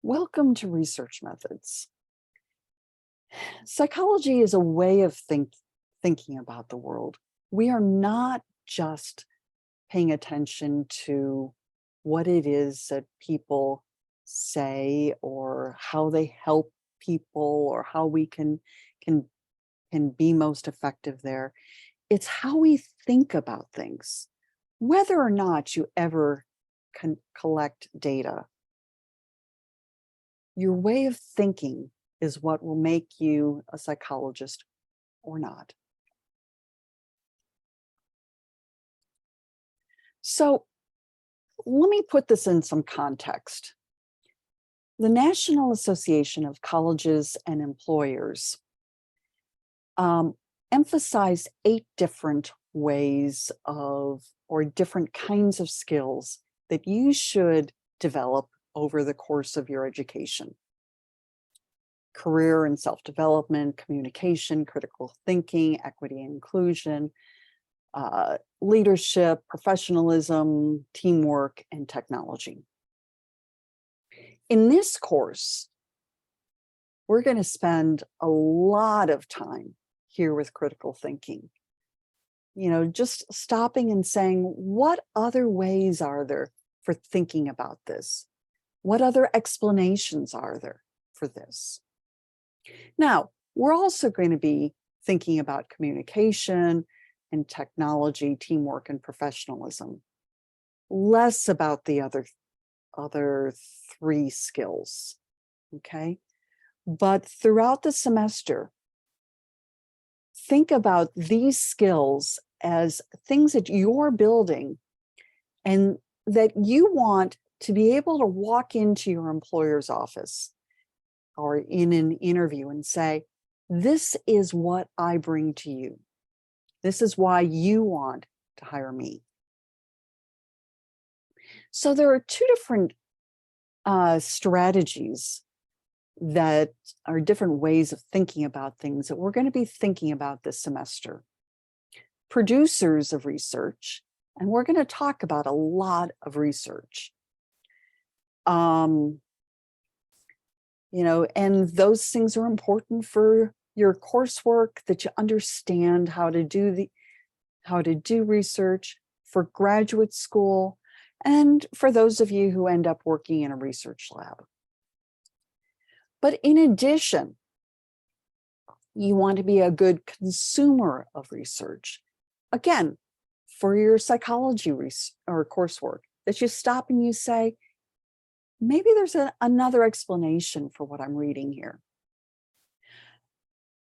Welcome to Research Methods. Psychology is a way of thinking about the world. We are not just paying attention to what it is that people say or how they help people or how we can be most effective there. It's how we think about things. Whether or not you ever can collect data, your way of thinking is what will make you a psychologist or not. So let me put this in some context. The National Association of Colleges and Employers emphasized 8 different ways of, or different kinds of skills that you should develop over the course of your education. Career and self-development, communication, critical thinking, equity and inclusion, leadership, professionalism, teamwork, and technology. In this course, we're going to spend a lot of time here with critical thinking. Just stopping and saying, what other ways are there for thinking about this? What other explanations are there for this? Now, we're also going to be thinking about communication and technology, teamwork, and professionalism. Less about the other 3 skills, okay? But throughout the semester, think about these skills as things that you're building and that you want to be able to walk into your employer's office or in an interview and say, this is what I bring to you. This is why you want to hire me. So there are 2 different strategies that are different ways of thinking about things that we're going to be thinking about this semester. Producers of research, and we're going to talk about a lot of research. And those things are important for your coursework, that you understand how to do research for graduate school, and for those of you who end up working in a research lab. But in addition, you want to be a good consumer of research. Again, for your psychology or coursework, that you stop and you say, maybe there's another explanation for what I'm reading here.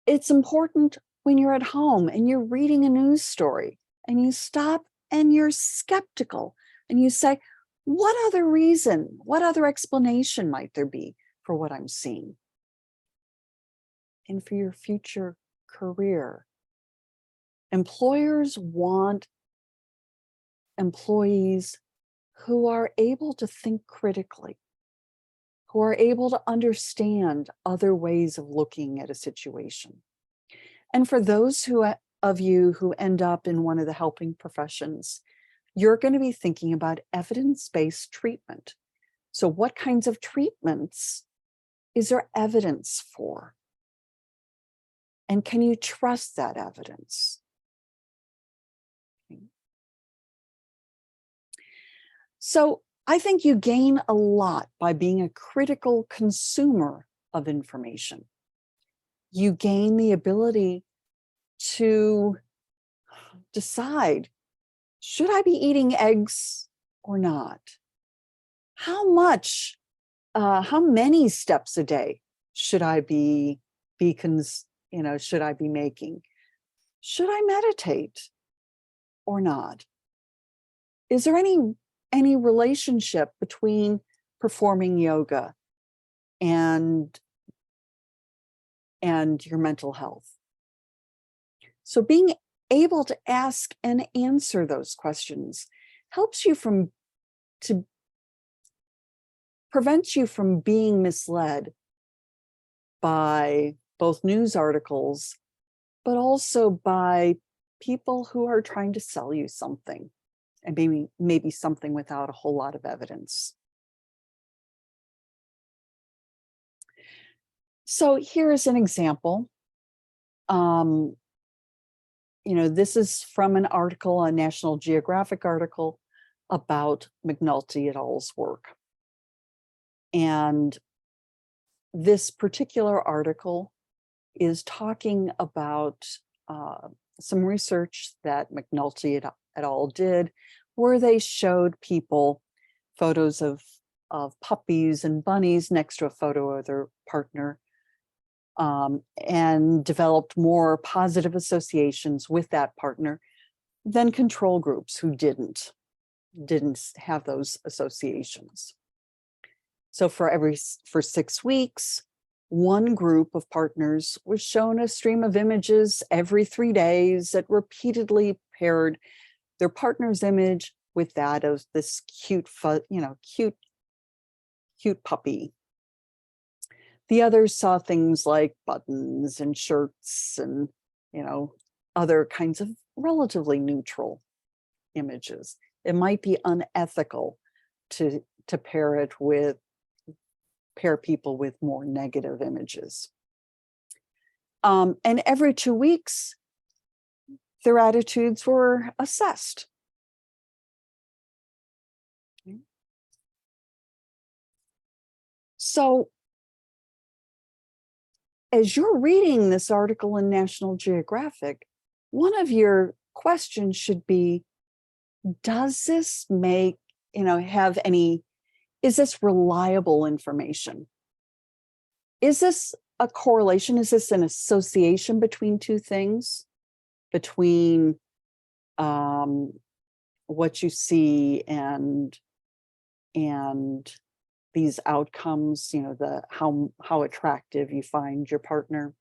It's important when you're at home and you're reading a news story and you stop and you're skeptical and you say, what other reason, what other explanation might there be for what I'm seeing? And for your future career, employers want employees who are able to think critically, who are able to understand other ways of looking at a situation. And for those of you who end up in one of the helping professions, you're going to be thinking about evidence-based treatment. So what kinds of treatments is there evidence for? And can you trust that evidence? So I think you gain a lot by being a critical consumer of information. You gain the ability to decide, should I be eating eggs or not? How many steps a day should I be should I be making? Should I meditate or not? Is there any relationship between performing yoga and your mental health? So being able to ask and answer those questions helps you to prevent you from being misled by both news articles, but also by people who are trying to sell you something, and maybe something without a whole lot of evidence. So here is an example. This is from an article, a National Geographic article about McNulty et al.'s work. And this particular article is talking about some research that McNulty et al. Did, where they showed people photos of puppies and bunnies next to a photo of their partner, and developed more positive associations with that partner than control groups who didn't have those associations. So for 6 weeks, one group of partners was shown a stream of images every 3 days that repeatedly paired their partner's image with that of this cute puppy. The others saw things like buttons and shirts and, other kinds of relatively neutral images. It might be unethical to pair people with more negative images. And every 2 weeks, their attitudes were assessed. So as you're reading this article in National Geographic, one of your questions should be, does this is this reliable information? Is this a correlation? Is this an association between two things? Between what you see and these outcomes, how attractive you find your partner?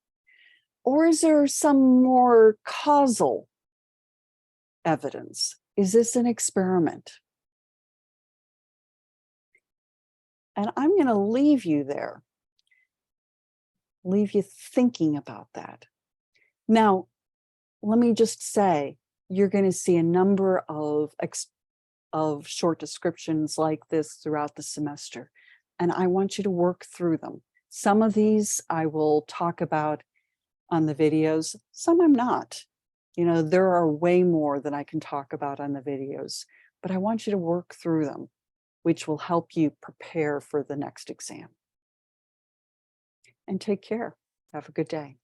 Or is there some more causal evidence? Is this an experiment? And I'm going to leave you there, leave you thinking about that. Now, let me just say, you're going to see a number of short descriptions like this throughout the semester, and I want you to work through them. Some of these I will talk about on the videos, some I'm not. There are way more than I can talk about on the videos, but I want you to work through them, which will help you prepare for the next exam. And take care. Have a good day.